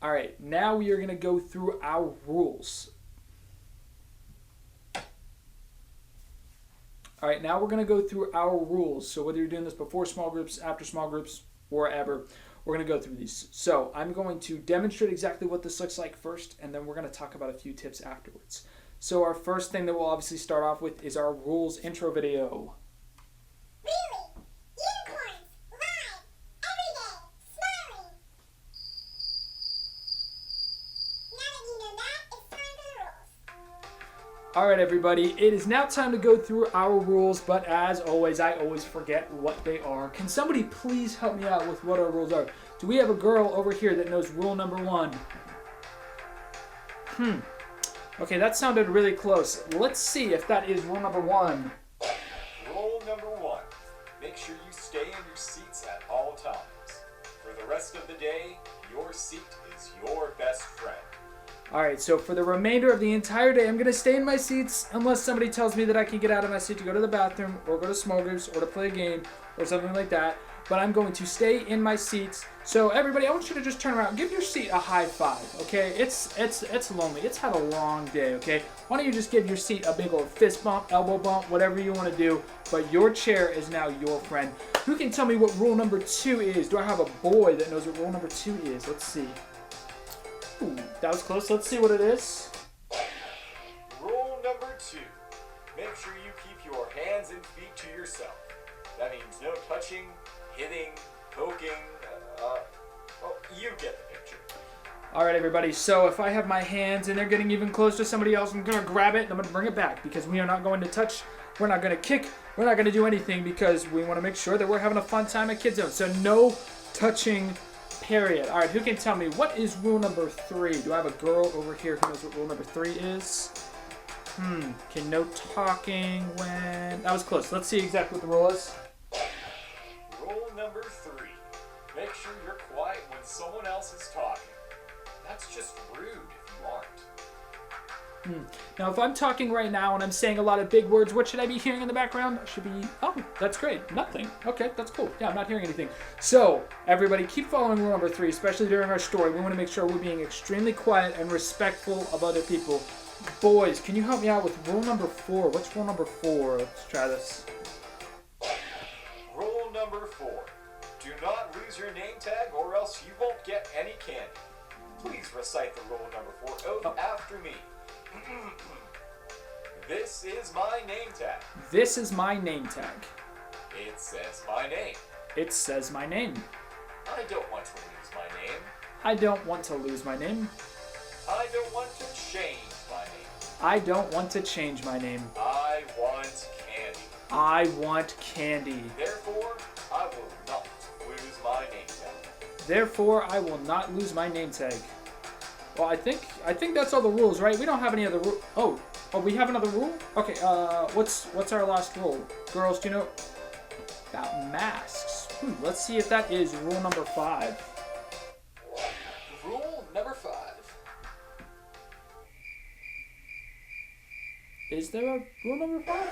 All right, now we are going to go through our rules. All right, now we're going to go through our rules. So whether you're doing this before small groups, after small groups, wherever, we're going to go through these. So I'm going to demonstrate exactly what this looks like first, and then we're going to talk about a few tips afterwards. So our first thing that we'll obviously start off with is our rules intro video. Really? Unicorns! Live! Every day! Smiling! Now that you know that, it's time for the rules. All right, everybody, it is now time to go through our rules, but as always, I always forget what they are. Can somebody please help me out with what our rules are? Do we have a girl over here that knows rule number 1? Okay, that sounded really close. Let's see if that is rule number 1. Rule number 1. Make sure you stay in your seats at all times. For the rest of the day, your seat is your best friend. All right, so for the remainder of the entire day, I'm going to stay in my seats unless somebody tells me that I can get out of my seat to go to the bathroom or go to small groups or to play a game or something like that. But I'm going to stay in my seats. So everybody, I want you to just turn around. Give your seat a high five, okay? It's lonely. It's had a long day, okay? Why don't you just give your seat a big old fist bump, elbow bump, whatever you want to do. But your chair is now your friend. Who can tell me what rule number 2 is? Do I have a boy that knows what rule number 2 is? Let's see. Ooh, that was close. Let's see what it is. Rule number 2. Make sure you keep your hands and feet to yourself. That means no touching, hitting, poking, you get the picture. All right, everybody. So if I have my hands and they're getting even close to somebody else, I'm going to grab it and I'm going to bring it back because we are not going to touch. We're not going to kick. We're not going to do anything because we want to make sure that we're having a fun time at Kids Zone. So no touching, period. All right, who can tell me what is rule number 3? Do I have a girl over here who knows what rule number 3 is? Okay, no talking when... That was close. Let's see exactly what the rule is. Rule number 3. Make sure you're quiet when someone else is talking. That's just rude if you aren't. Now, if I'm talking right now and I'm saying a lot of big words, what should I be hearing in the background? I should be, oh, that's great. Nothing. Okay, that's cool. Yeah, I'm not hearing anything. So, everybody, keep following rule number 3, especially during our story. We want to make sure we're being extremely quiet and respectful of other people. Boys, can you help me out with rule number 4? What's rule number 4? Let's try this. Rule number 4. Do not lose your name tag or else you won't get any candy. Please recite the rule number 4 oath after me. This is my name tag. This is my name tag. It says my name. It says my name. I don't want to lose my name. I don't want to lose my name. I don't want to change my name. I don't want to change my name. I want candy. I want candy. Therefore, I will not lose my name tag. Therefore, I will not lose my name tag. Well, I think that's all the rules, right? We don't have any other rule. Oh, we have another rule? Okay, what's our last rule? Girls, do you know about masks? Let's see if that is rule number 5. Rule number 5. Is there a rule number 5?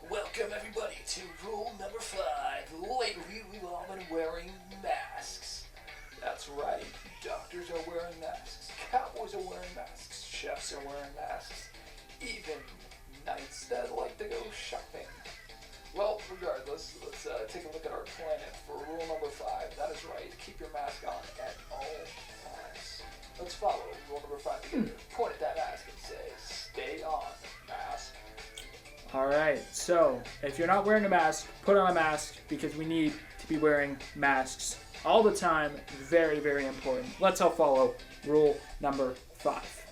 Welcome everybody to rule number 5. Lately we've all been wearing masks. That's right, doctors are wearing masks, cowboys are wearing masks, chefs are wearing masks, even knights that like to go shopping. Well, regardless, let's take a look at our planet for rule number 5. That is right, keep your mask on at all times. Let's follow rule number 5 together. Point at that mask and say, stay on, mask. Alright, so if you're not wearing a mask, put on a mask because we need to be wearing masks all the time. Very, very important. Let's all follow rule number 5.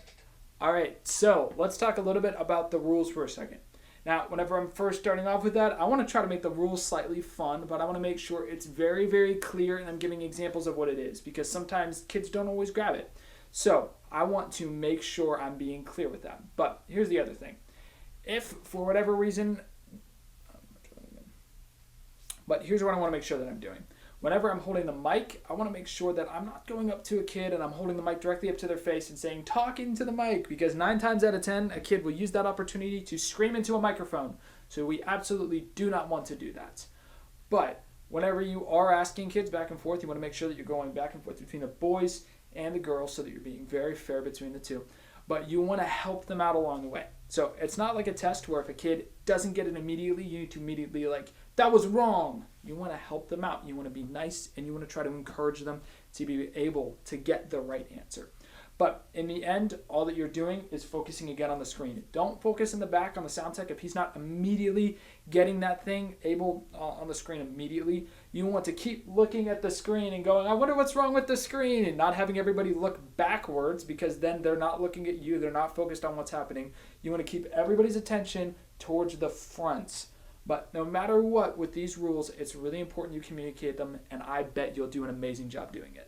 Alright, so let's talk a little bit about the rules for a second. Now, whenever I'm first starting off with that, I want to try to make the rules slightly fun, but I want to make sure it's very, very clear and I'm giving examples of what it is because sometimes kids don't always grab it. So I want to make sure I'm being clear with that. But here's the other thing. If, for whatever reason, but here's what I want to make sure that I'm doing. Whenever I'm holding the mic, I want to make sure that I'm not going up to a kid and I'm holding the mic directly up to their face and saying, talk into the mic, because 9 times out of 10, a kid will use that opportunity to scream into a microphone. So we absolutely do not want to do that. But whenever you are asking kids back and forth, you want to make sure that you're going back and forth between the boys and the girl so that you're being very fair between the two. But you want to help them out along the way. So it's not like a test where if a kid doesn't get it immediately, you need to immediately like, that was wrong. You want to help them out. You want to be nice and you want to try to encourage them to be able to get the right answer. But in the end, all that you're doing is focusing again on the screen. Don't focus in the back on the sound tech if he's not immediately getting that thing able on the screen immediately. You want to keep looking at the screen and going, I wonder what's wrong with the screen, and not having everybody look backwards because then they're not looking at you. They're not focused on what's happening. You want to keep everybody's attention towards the front. But no matter what, with these rules, it's really important you communicate them, and I bet you'll do an amazing job doing it.